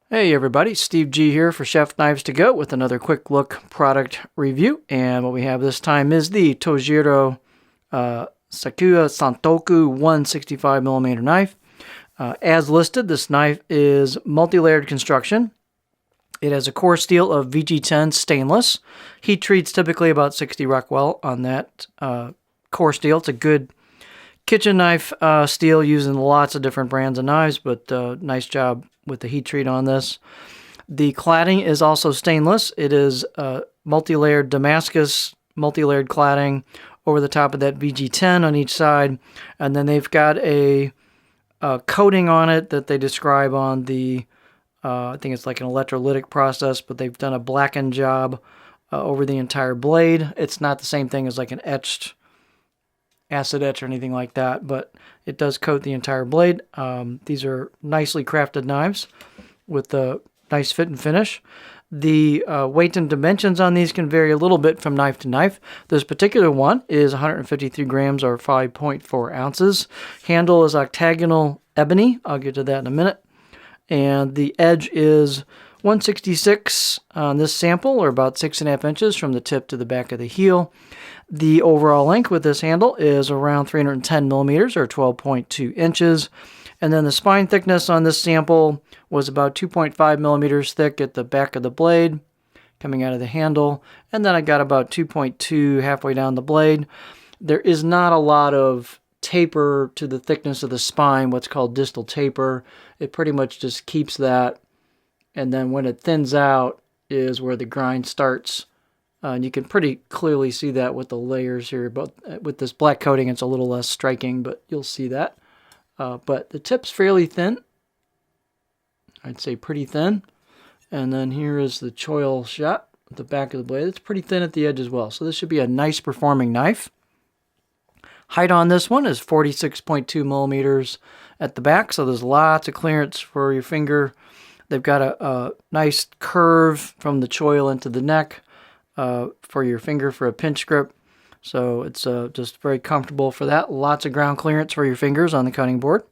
Hey everybody, Steve G here for Chef Knives to Go with another quick look product review. And what we have this time is the Tojiro Sakuya Santoku 165mm knife. As listed, this knife is multi-layered construction. It has a core steel of VG10 stainless. Heat treats typically about 60 Rockwell on that core steel. It's a good kitchen knife steel used in lots of different brands of knives, but nice job with the heat treat on this. The cladding is also stainless. It is multi-layered Damascus, multi-layered cladding over the top of that VG10 on each side. And then they've got a coating on it that they describe on the, I think it's like an electrolytic process, but they've done a blackened job over the entire blade. It's not the same thing as like an etched acid etch or anything like that, but it does coat the entire blade. These are nicely crafted knives with a nice fit and finish. The weight and dimensions on these can vary a little bit from knife to knife. This particular one is 153 grams or 5.4 ounces. Handle is octagonal ebony. I'll get to that in a minute. And the edge is 166 on this sample, or about 6.5 inches from the tip to the back of the heel. The overall length with this handle is around 310 millimeters or 12.2 inches. And then the spine thickness on this sample was about 2.5 millimeters thick at the back of the blade coming out of the handle. And then I got about 2.2 halfway down the blade. There is not a lot of taper to the thickness of the spine, what's called distal taper. It pretty much just keeps that. And then when it thins out is where the grind starts. And you can pretty clearly see that with the layers here. But with this black coating, it's a little less striking, but you'll see that. But the tip's fairly thin. I'd say pretty thin. And then here is the choil shot at the back of the blade. It's pretty thin at the edge as well. So this should be a nice performing knife. Height on this one is 46.2 millimeters at the back. So there's lots of clearance for your finger. They've got a nice curve from the choil into the neck for your finger for a pinch grip. So it's just very comfortable for that. Lots of ground clearance for your fingers on the cutting board.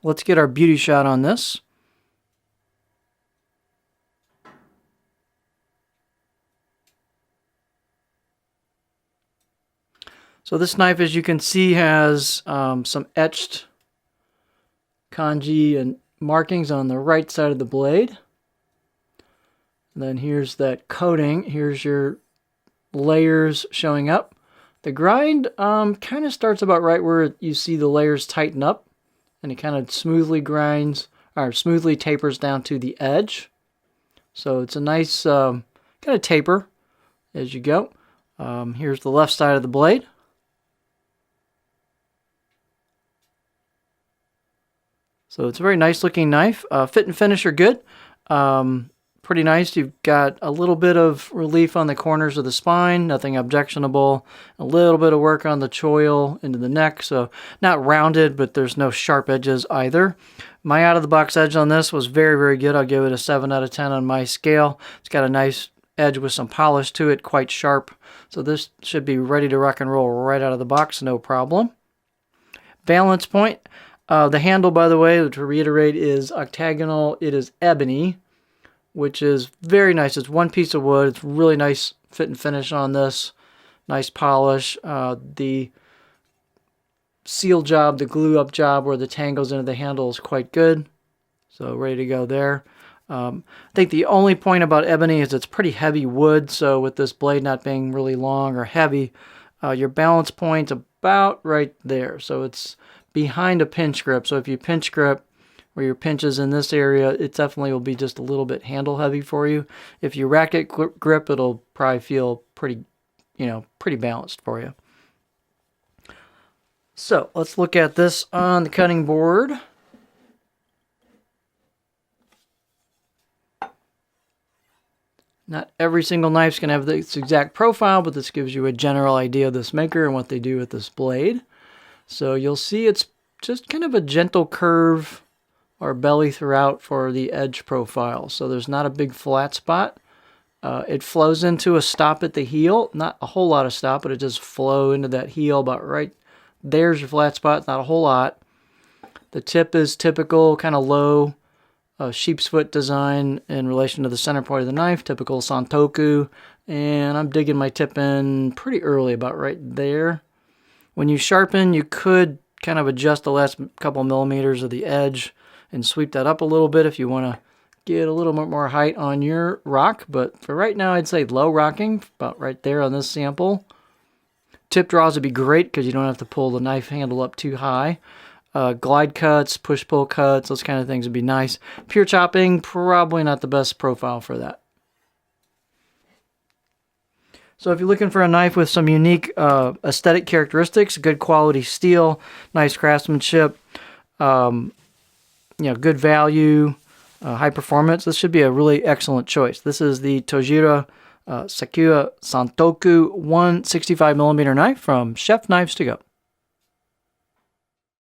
Let's get our beauty shot on this. So this knife, as you can see, has some etched kanji and markings on the right side of the blade. And then here's that coating. Here's your layers showing up. The grind kind of starts about right where you see the layers tighten up, and it kind of smoothly grinds or smoothly tapers down to the edge. So it's a nice kind of taper as you go. Here's the left side of the blade. So it's a very nice looking knife. Fit and finish are good. Pretty nice. You've got a little bit of relief on the corners of the spine, nothing objectionable. A little bit of work on the choil into the neck, so not rounded, but there's no sharp edges either. My out-of-the-box edge on this was very, very good. I'll give it a 7 out of 10 on my scale. It's got a nice edge with some polish to it, quite sharp. So this should be ready to rock and roll right out of the box, no problem. Balance point. The handle, by the way, to reiterate, is octagonal. It is ebony, which is very nice. It's one piece of wood. It's really nice fit and finish on this. Nice polish. The seal job, the glue up job where the tangles into the handle is quite good. So ready to go there. I think the only point about ebony is it's pretty heavy wood. So with this blade not being really long or heavy, your balance point's about right there. So it's behind a pinch grip. So if you pinch grip where your pinch is in this area, it definitely will be just a little bit handle heavy for you. If you racket grip, it'll probably feel pretty, pretty balanced for you. So let's look at this on the cutting board. Not every single knife's going to have this exact profile, but this gives you a general idea of this maker and what they do with this blade. So you'll see it's just kind of a gentle curve or belly throughout for the edge profile. So there's not a big flat spot. It flows into a stop at the heel. Not a whole lot of stop, but it just flow into that heel about right. There's your flat spot, not a whole lot. The tip is typical, kind of low sheep's foot design in relation to the center part of the knife, typical Santoku. And I'm digging my tip in pretty early, about right there. When you sharpen, you could kind of adjust the last couple millimeters of the edge and sweep that up a little bit if you want to get a little bit more height on your rock. But for right now, I'd say low rocking, about right there on this sample. Tip draws would be great because you don't have to pull the knife handle up too high. Glide cuts, push-pull cuts, those kind of things would be nice. Pure chopping, probably not the best profile for that. So if you're looking for a knife with some unique aesthetic characteristics, good quality steel, nice craftsmanship, good value, high performance, this should be a really excellent choice. This is the Tojiro Sakuya Santoku 165mm knife from Chef Knives To Go.